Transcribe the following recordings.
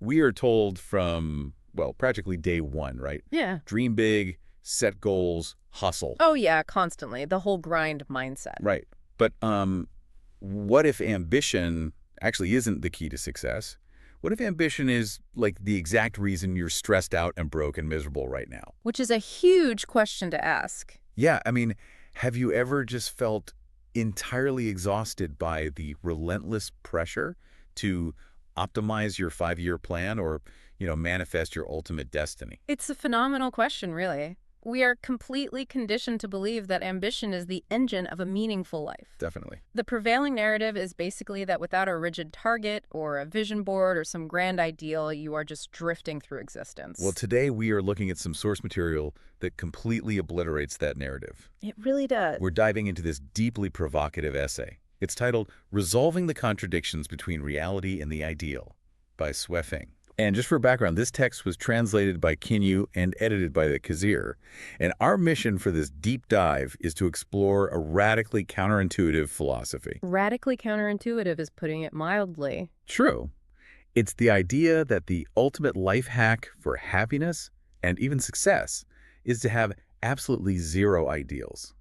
we are told from, well, practically day one, right? Yeah. Dream big, set goals, hustle. Oh, yeah, constantly. The whole grind mindset. Right. But what if ambition actually isn't the key to success? What if ambition is like the exact reason you're stressed out and broke and miserable right now? Which is a huge question to ask. Yeah, I mean, have you ever just felt entirely exhausted by the relentless pressure to optimize your 5-year plan or, manifest your ultimate destiny? It's a phenomenal question, really. We are completely conditioned to believe that ambition is the engine of a meaningful life. Definitely. The prevailing narrative is basically that without a rigid target or a vision board or some grand ideal, you are just drifting through existence. Well, today we are looking at some source material that completely obliterates that narrative. It really does. We're diving into this deeply provocative essay. It's titled Resolving the Contradictions Between Reality and the Ideal by Swefeng. And just for background, this text was translated by Kinyu and edited by the Kazir. And our mission for this deep dive is to explore a radically counterintuitive philosophy. Radically counterintuitive is putting it mildly. True. It's the idea that the ultimate life hack for happiness and even success is to have absolutely zero ideals.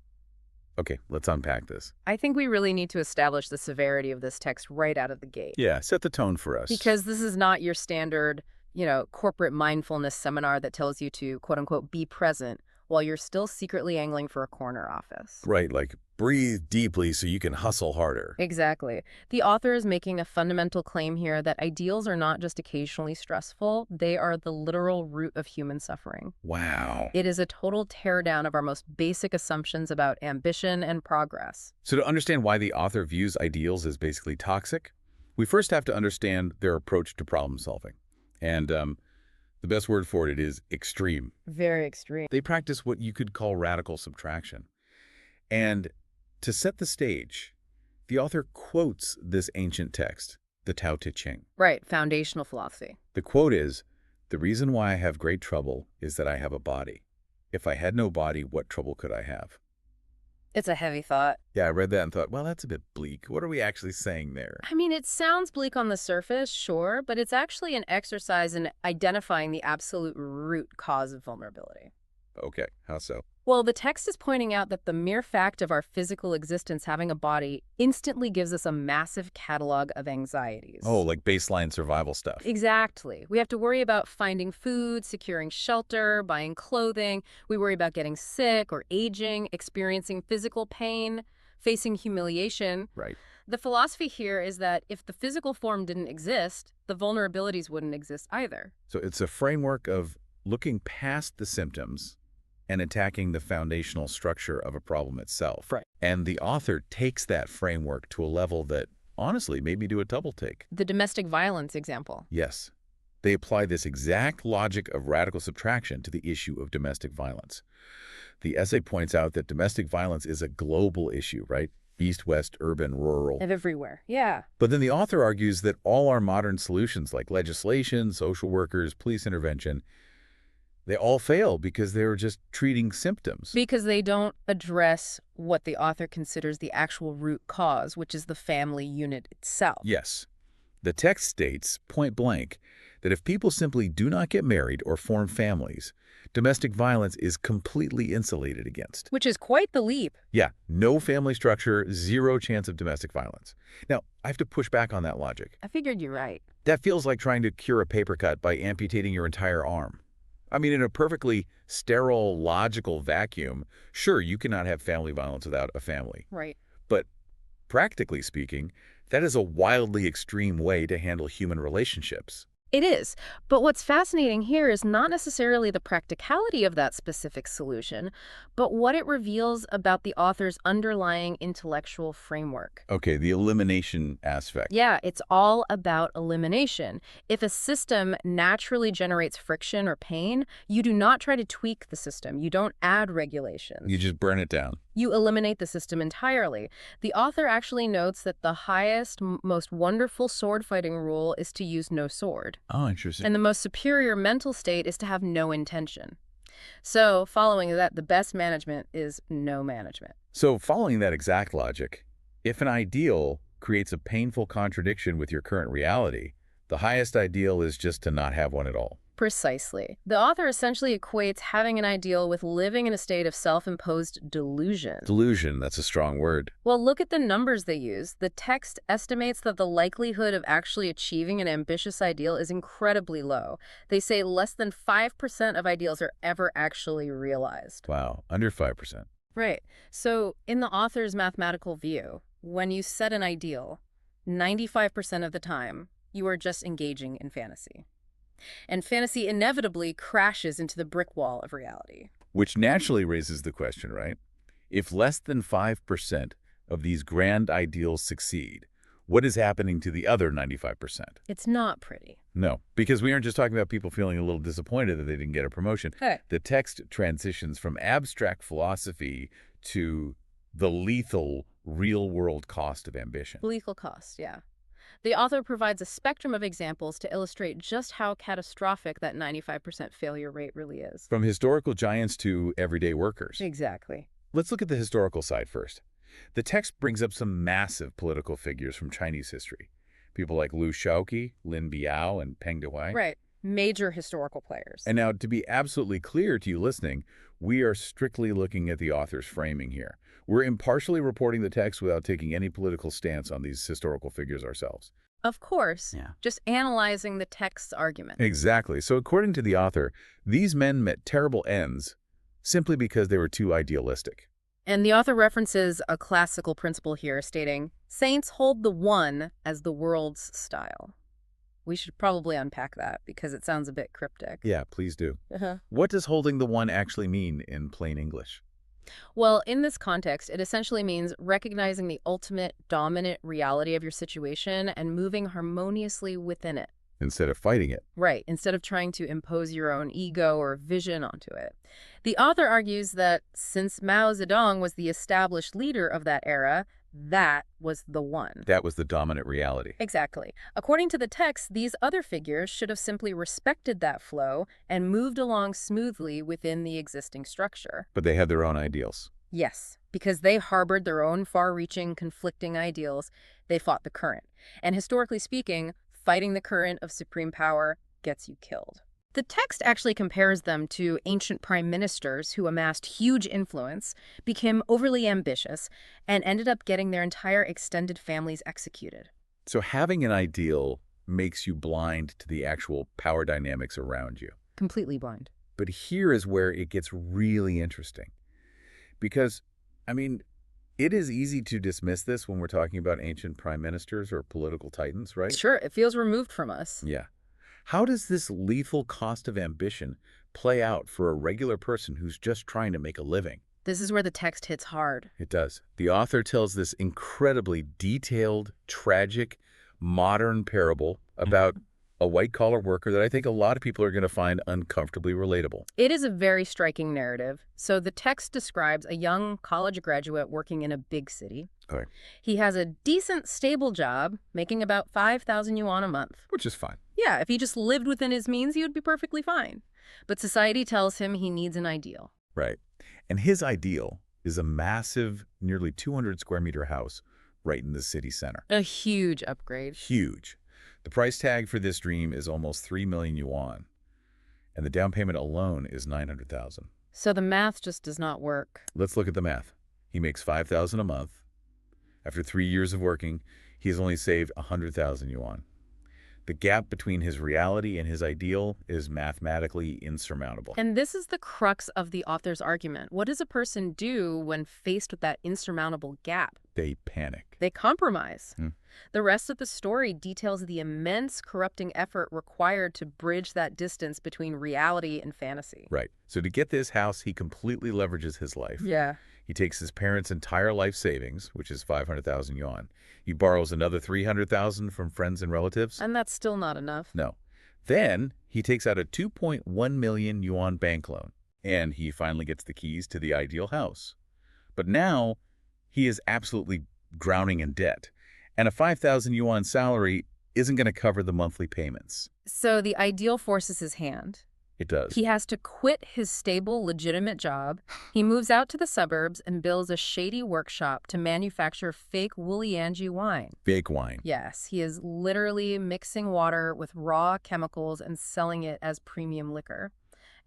Okay, let's unpack this. I think we really need to establish the severity of this text right out of the gate. Yeah, set the tone for us. Because this is not your standard, corporate mindfulness seminar that tells you to, quote unquote, be present while you're still secretly angling for a corner office. Right, like breathe deeply so you can hustle harder. Exactly. The author is making a fundamental claim here that ideals are not just occasionally stressful, they are the literal root of human suffering. Wow. It is a total teardown of our most basic assumptions about ambition and progress. So to understand why the author views ideals as basically toxic, we first have to understand their approach to problem solving. And the best word for it is extreme. Very extreme. They practice what you could call radical subtraction. And to set the stage, the author quotes this ancient text, the Tao Te Ching. Right, foundational philosophy. The quote is, "The reason why I have great trouble is that I have a body. If I had no body, what trouble could I have?" It's a heavy thought. Yeah, I read that and thought, well, that's a bit bleak. What are we actually saying there? I mean, it sounds bleak on the surface, sure, but it's actually an exercise in identifying the absolute root cause of vulnerability. Okay, how so? Well, the text is pointing out that the mere fact of our physical existence having a body instantly gives us a massive catalog of anxieties. Oh, like baseline survival stuff. Exactly. We have to worry about finding food, securing shelter, buying clothing. We worry about getting sick or aging, experiencing physical pain, facing humiliation. Right. The philosophy here is that if the physical form didn't exist, the vulnerabilities wouldn't exist either. So it's a framework of looking past the symptoms and attacking the foundational structure of a problem itself. Right. And the author takes that framework to a level that, honestly, made me do a double take. The domestic violence example. Yes. They apply this exact logic of radical subtraction to the issue of domestic violence. The essay points out that domestic violence is a global issue, right? East, west, urban, rural. Everywhere. Yeah. But then the author argues that all our modern solutions like legislation, social workers, police intervention, they all fail because they're just treating symptoms. Because they don't address what the author considers the actual root cause, which is the family unit itself. Yes. The text states, point blank, that if people simply do not get married or form families, domestic violence is completely insulated against. Which is quite the leap. Yeah, no family structure, zero chance of domestic violence. Now, I have to push back on that logic. I figured you're right. That feels like trying to cure a paper cut by amputating your entire arm. I mean, in a perfectly sterile, logical vacuum, sure, you cannot have family violence without a family. Right. But practically speaking, that is a wildly extreme way to handle human relationships. It is. But what's fascinating here is not necessarily the practicality of that specific solution, but what it reveals about the author's underlying intellectual framework. Okay, the elimination aspect. Yeah, it's all about elimination. If a system naturally generates friction or pain, you do not try to tweak the system. You don't add regulations. You just burn it down. You eliminate the system entirely. The author actually notes that the highest, most wonderful sword fighting rule is to use no sword. Oh, interesting. And the most superior mental state is to have no intention. So, following that, the best management is no management. So, following that exact logic, if an ideal creates a painful contradiction with your current reality, The highest ideal is just to not have one at all. Precisely. The author essentially equates having an ideal with living in a state of self-imposed delusion. Delusion, that's a strong word. Well, look at the numbers they use. The text estimates that the likelihood of actually achieving an ambitious ideal is incredibly low. They say less than 5% of ideals are ever actually realized. Wow, under 5%. Right. So, in the author's mathematical view, when you set an ideal, 95% of the time, you are just engaging in fantasy. And fantasy inevitably crashes into the brick wall of reality. Which naturally raises the question, right? If less than 5% of these grand ideals succeed, what is happening to the other 95%? It's not pretty. No, because we aren't just talking about people feeling a little disappointed that they didn't get a promotion. Hey. The text transitions from abstract philosophy to the lethal real-world cost of ambition. Lethal cost, yeah. The author provides a spectrum of examples to illustrate just how catastrophic that 95% failure rate really is. From historical giants to everyday workers. Exactly. Let's look at the historical side first. The text brings up some massive political figures from Chinese history. People like Liu Shaoqi, Lin Biao, and Peng Dehuai. Right. Major historical players. And now, to be absolutely clear to you listening, we are strictly looking at the author's framing here. We're impartially reporting the text without taking any political stance on these historical figures ourselves. Of course. Yeah. Just analyzing the text's argument. Exactly. So according to the author, these men met terrible ends simply because they were too idealistic. And the author references a classical principle here, stating, "Saints hold the one as the world's style." We should probably unpack that because it sounds a bit cryptic. Yeah, please do. What does holding the one actually mean in plain English? Well, in this context, it essentially means recognizing the ultimate dominant reality of your situation and moving harmoniously within it. Instead of fighting it. Right, instead of trying to impose your own ego or vision onto it. The author argues that since Mao Zedong was the established leader of that era, that was the one. That was the dominant reality. Exactly. According to the text, these other figures should have simply respected that flow and moved along smoothly within the existing structure. But they had their own ideals. Yes, because they harbored their own far-reaching, conflicting ideals, they fought the current. And historically speaking, fighting the current of supreme power gets you killed. The text actually compares them to ancient prime ministers who amassed huge influence, became overly ambitious, and ended up getting their entire extended families executed. So having an ideal makes you blind to the actual power dynamics around you. Completely blind. But here is where it gets really interesting. Because, I mean, it is easy to dismiss this when we're talking about ancient prime ministers or political titans, right? Sure, it feels removed from us. Yeah. How does this lethal cost of ambition play out for a regular person who's just trying to make a living? This is where the text hits hard. It does. The author tells this incredibly detailed, tragic, modern parable about a white-collar worker that I think a lot of people are going to find uncomfortably relatable. It is a very striking narrative. So the text describes a young college graduate working in a big city. Okay. He has a decent, stable job, making about 5,000 yuan a month. Which is fine. Yeah, if he just lived within his means, he would be perfectly fine. But society tells him he needs an ideal. Right. And his ideal is a massive, nearly 200 square meter house right in the city center. A huge upgrade. Huge. The price tag for this dream is almost 3 million yuan, and the down payment alone is 900,000. So the math just does not work. Let's look at the math. He makes 5,000 a month. After 3 years of working, he has only saved 100,000 yuan. The gap between his reality and his ideal is mathematically insurmountable. And this is the crux of the author's argument. What does a person do when faced with that insurmountable gap? They panic. They compromise. The rest of the story details the immense corrupting effort required to bridge that distance between reality and fantasy. Right. So to get this house, he completely leverages his life. Yeah. He takes his parents' entire life savings, which is 500,000 yuan. He borrows another 300,000 from friends and relatives. And that's still not enough. No. Then he takes out a 2.1 million yuan bank loan, and he finally gets the keys to the ideal house. But now he is absolutely drowning in debt, and a 5,000 yuan salary isn't going to cover the monthly payments. So the ideal forces his hand. It does. He has to quit his stable, legitimate job. He moves out to the suburbs and builds a shady workshop to manufacture fake Lifechanyuan wine. Fake wine. Yes, he is literally mixing water with raw chemicals and selling it as premium liquor.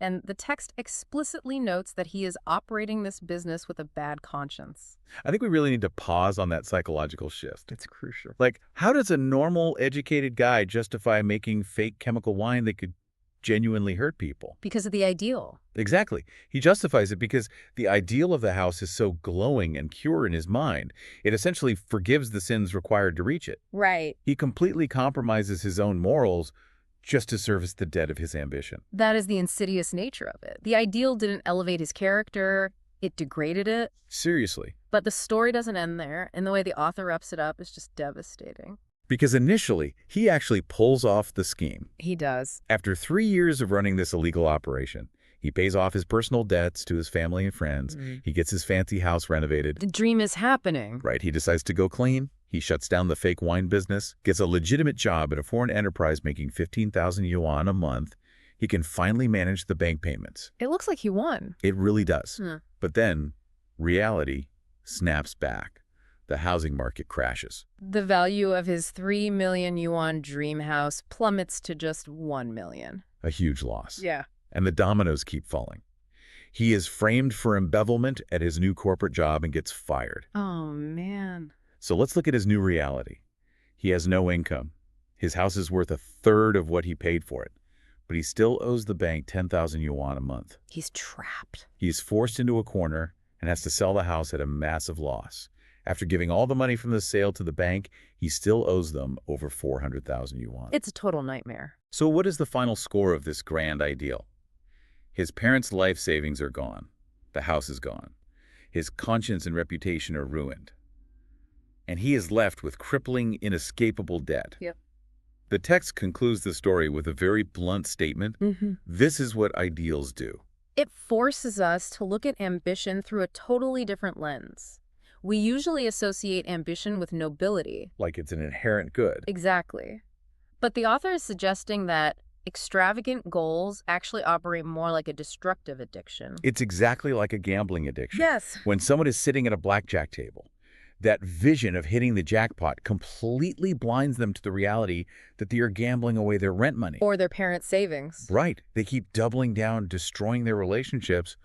And the text explicitly notes that he is operating this business with a bad conscience. I think we really need to pause on that psychological shift. It's crucial. Like, how does a normal, educated guy justify making fake chemical wine that could genuinely hurt people? Because of the ideal. Exactly. He justifies it because the ideal of the house is so glowing and pure in his mind, it essentially forgives the sins required to reach it. Right. He completely compromises his own morals just to service the debt of his ambition. That is the insidious nature of it. The ideal didn't elevate his character, it degraded it. Seriously. But the story doesn't end there, and the way the author wraps it up is just devastating. Because initially, he actually pulls off the scheme. He does. After 3 years of running this illegal operation, he pays off his personal debts to his family and friends. He gets his fancy house renovated. The dream is happening. Right, he decides to go clean. He shuts down the fake wine business, gets a legitimate job at a foreign enterprise making 15,000 yuan a month. He can finally manage the bank payments. It looks like he won. It really does. But then, reality snaps back. The housing market crashes. The value of his 3 million yuan dream house plummets to just 1 million. A huge loss. Yeah. And the dominoes keep falling. He is framed for embezzlement at his new corporate job and gets fired. Oh, man. So let's look at his new reality. He has no income. His house is worth a third of what he paid for it, but he still owes the bank 10,000 yuan a month. He's trapped. He's forced into a corner and has to sell the house at a massive loss. After giving all the money from the sale to the bank, he still owes them over 400,000 yuan. It's a total nightmare. So what is the final score of this grand ideal? His parents' life savings are gone. The house is gone. His conscience and reputation are ruined. And he is left with crippling, inescapable debt. Yep. The text concludes the story with a very blunt statement. This is what ideals do. It forces us to look at ambition through a totally different lens. We usually associate ambition with nobility. Like it's an inherent good. Exactly. But the author is suggesting that extravagant goals actually operate more like a destructive addiction. It's exactly like a gambling addiction. Yes. When someone is sitting at a blackjack table, that vision of hitting the jackpot completely blinds them to the reality that they are gambling away their rent money. Or their parents' savings. Right. They keep doubling down, destroying their relationships,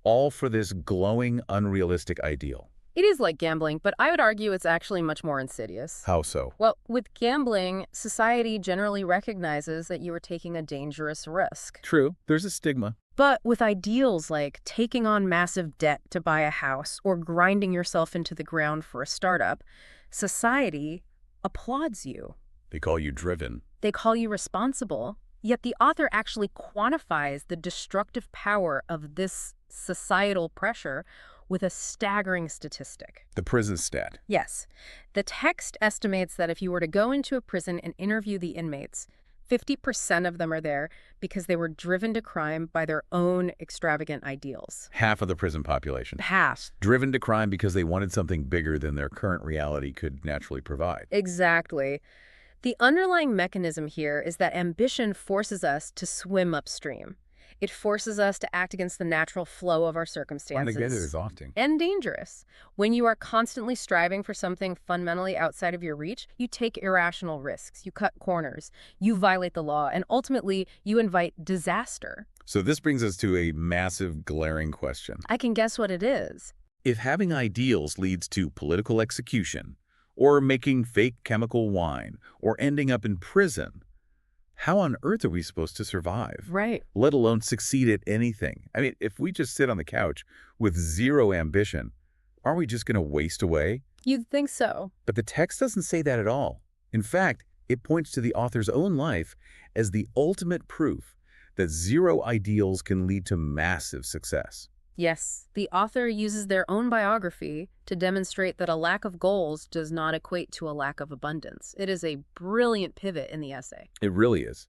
all for this glowing, unrealistic ideal. It is like gambling, but I would argue it's actually much more insidious. How so? Well, with gambling, society generally recognizes that you are taking a dangerous risk. True. There's a stigma. But with ideals like taking on massive debt to buy a house or grinding yourself into the ground for a startup, society applauds you. They call you driven. They call you responsible. Yet the author actually quantifies the destructive power of this societal pressure with a staggering statistic. The prison stat. Yes. The text estimates that if you were to go into a prison and interview the inmates, 50% of them are there because they were driven to crime by their own extravagant ideals. Half of the prison population. Half. Driven to crime because they wanted something bigger than their current reality could naturally provide. Exactly. The underlying mechanism here is that ambition forces us to swim upstream. It forces us to act against the natural flow of our circumstances. Trying to get it exhausting. And dangerous. When you are constantly striving for something fundamentally outside of your reach, you take irrational risks, you cut corners, you violate the law, and ultimately you invite disaster. So this brings us to a massive, glaring question. I can guess what it is. If having ideals leads to political execution, or making fake chemical wine, or ending up in prison, how on earth are we supposed to survive? Right. Let alone succeed at anything? I mean, if we just sit on the couch with zero ambition, aren't we just going to waste away? You'd think so. But the text doesn't say that at all. In fact, it points to the author's own life as the ultimate proof that zero ideals can lead to massive success. Yes, the author uses their own biography to demonstrate that a lack of goals does not equate to a lack of abundance. It is a brilliant pivot in the essay. It really is.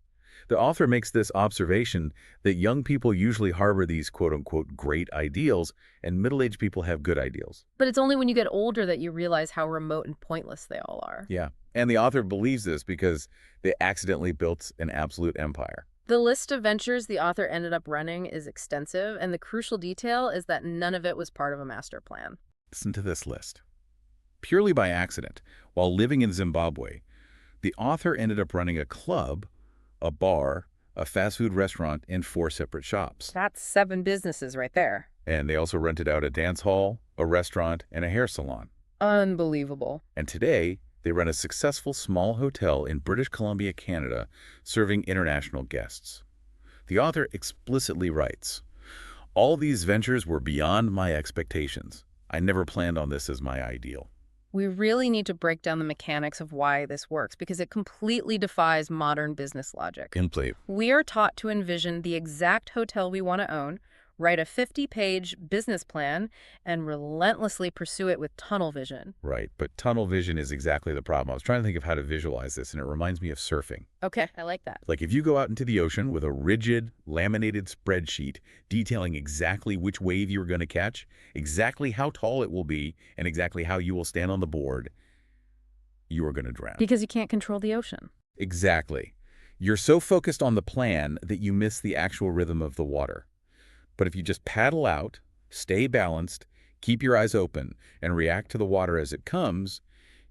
The author makes this observation that young people usually harbor these quote-unquote great ideals, and middle-aged people have good ideals. But it's only when you get older that you realize how remote and pointless they all are. Yeah, and the author believes this because they accidentally built an absolute empire. The list of ventures the author ended up running is extensive, and the crucial detail is that none of it was part of a master plan. Listen to this list. Purely by accident, while living in Zimbabwe, the author ended up running a club, a bar, a fast food restaurant, and 4 separate shops. That's 7 businesses right there. And they also rented out a dance hall, a restaurant, and a hair salon. Unbelievable. And today, they run a successful small hotel in British Columbia, Canada, serving international guests. The author explicitly writes, "All these ventures were beyond my expectations. I never planned on this as my ideal." We really need to break down the mechanics of why this works because it completely defies modern business logic. Simply. We are taught to envision the exact hotel we want to own, write a 50-page business plan, and relentlessly pursue it with tunnel vision. Right, but tunnel vision is exactly the problem. I was trying to think of how to visualize this, and it reminds me of surfing. Okay, I like that. Like if you go out into the ocean with a rigid, laminated spreadsheet detailing exactly which wave you're going to catch, exactly how tall it will be, and exactly how you will stand on the board, you are going to drown. Because you can't control the ocean. Exactly. You're so focused on the plan that you miss the actual rhythm of the water. But if you just paddle out, stay balanced, keep your eyes open, and react to the water as it comes,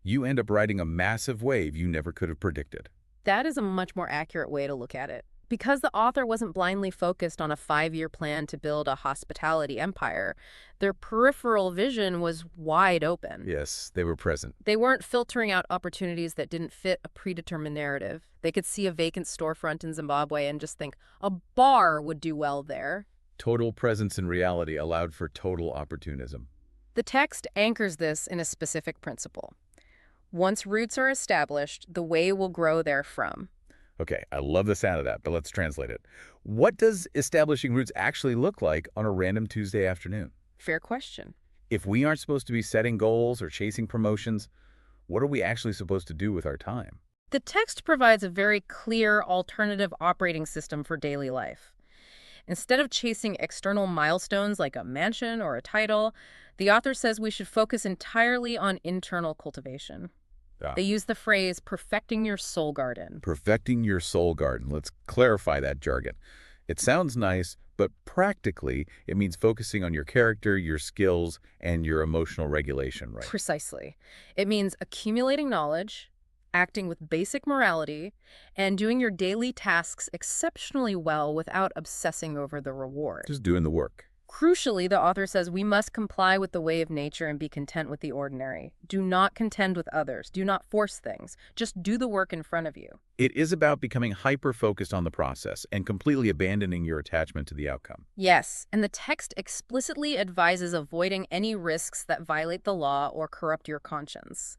you end up riding a massive wave you never could have predicted. That is a much more accurate way to look at it. Because the author wasn't blindly focused on a 5-year plan to build a hospitality empire, their peripheral vision was wide open. Yes, they were present. They weren't filtering out opportunities that didn't fit a predetermined narrative. They could see a vacant storefront in Zimbabwe and just think, a bar would do well there. Total presence in reality allowed for total opportunism. The text anchors this in a specific principle. Once roots are established, the way will grow therefrom. Okay, I love the sound of that, but let's translate it. What does establishing roots actually look like on a random Tuesday afternoon? Fair question. If we aren't supposed to be setting goals or chasing promotions, what are we actually supposed to do with our time? The text provides a very clear alternative operating system for daily life. Instead of chasing external milestones like a mansion or a title, the author says we should focus entirely on internal cultivation. They use the phrase, perfecting your soul garden. Perfecting your soul garden. Let's clarify that jargon. It sounds nice, but practically, it means focusing on your character, your skills, and your emotional regulation, right? Precisely. It means accumulating knowledge, acting with basic morality, and doing your daily tasks exceptionally well without obsessing over the reward. Just doing the work. Crucially, the author says we must comply with the way of nature and be content with the ordinary. Do not contend with others. Do not force things. Just do the work in front of you. It is about becoming hyper-focused on the process and completely abandoning your attachment to the outcome. Yes, and the text explicitly advises avoiding any risks that violate the law or corrupt your conscience.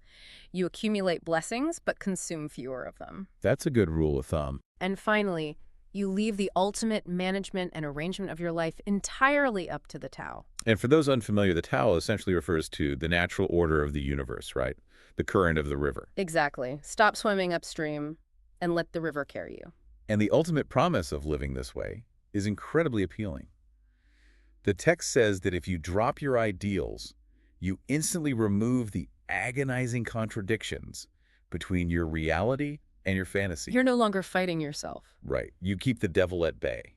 You accumulate blessings, but consume fewer of them. That's a good rule of thumb. And finally, you leave the ultimate management and arrangement of your life entirely up to the Tao. And for those unfamiliar, the Tao essentially refers to the natural order of the universe, right? The current of the river. Exactly. Stop swimming upstream and let the river carry you. And the ultimate promise of living this way is incredibly appealing. The text says that if you drop your ideals, you instantly remove the agonizing contradictions between your reality and your fantasy. You're no longer fighting yourself. Right. You keep the devil at bay.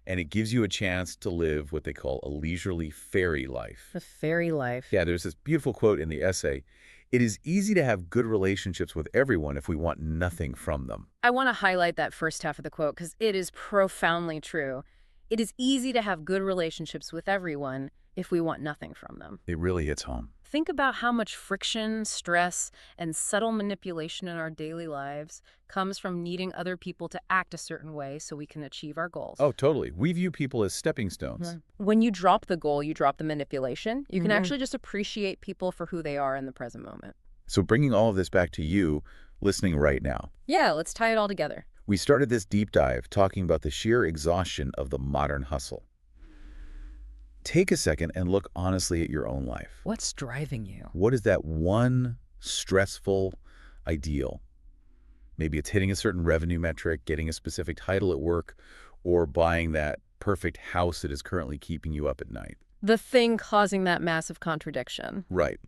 And it gives you a chance to live what they call a leisurely fairy life. The fairy life. Yeah, there's this beautiful quote in the essay. It is easy to have good relationships with everyone if we want nothing from them. I want to highlight that first half of the quote because it is profoundly true. It is easy to have good relationships with everyone if we want nothing from them. It really hits home. Think about how much friction, stress, and subtle manipulation in our daily lives comes from needing other people to act a certain way so we can achieve our goals. Oh, totally. We view people as stepping stones. When you drop the goal, you drop the manipulation. You can actually just appreciate people for who they are in the present moment. So bringing all of this back to you, listening right now. Yeah, let's tie it all together. We started this deep dive talking about the sheer exhaustion of the modern hustle. Take a second and look honestly at your own life. What's driving you? What is that one stressful ideal? Maybe it's hitting a certain revenue metric, getting a specific title at work, or buying that perfect house that is currently keeping you up at night. The thing causing that massive contradiction. Right.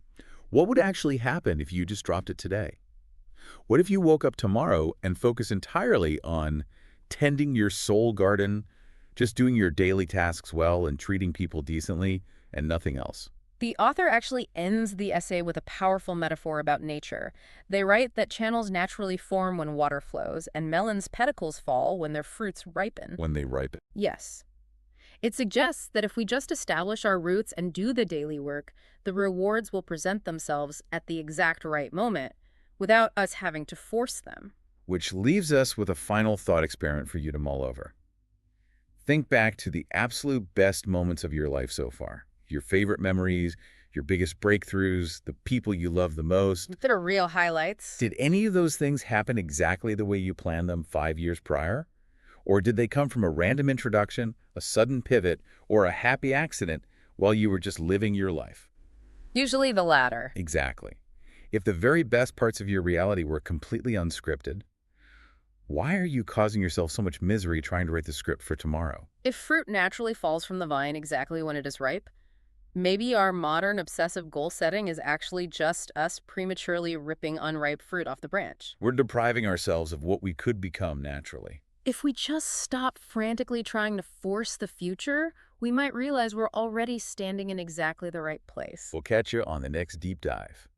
What would actually happen if you just dropped it today? What if you woke up tomorrow and focused entirely on tending your soul garden, just doing your daily tasks well and treating people decently, and nothing else. The author actually ends the essay with a powerful metaphor about nature. They write that channels naturally form when water flows, and melons' pedicles fall when their fruits ripen. When they ripen. Yes. It suggests that if we just establish our roots and do the daily work, the rewards will present themselves at the exact right moment, without us having to force them. Which leaves us with a final thought experiment for you to mull over. Think back to the absolute best moments of your life so far. Your favorite memories, your biggest breakthroughs, the people you love the most. That are real highlights. Did any of those things happen exactly the way you planned them 5 years prior? Or did they come from a random introduction, a sudden pivot, or a happy accident while you were just living your life? Usually the latter. Exactly. If the very best parts of your reality were completely unscripted, why are you causing yourself so much misery trying to write the script for tomorrow? If fruit naturally falls from the vine exactly when it is ripe, maybe our modern obsessive goal setting is actually just us prematurely ripping unripe fruit off the branch. We're depriving ourselves of what we could become naturally. If we just stop frantically trying to force the future, we might realize we're already standing in exactly the right place. We'll catch you on the next deep dive.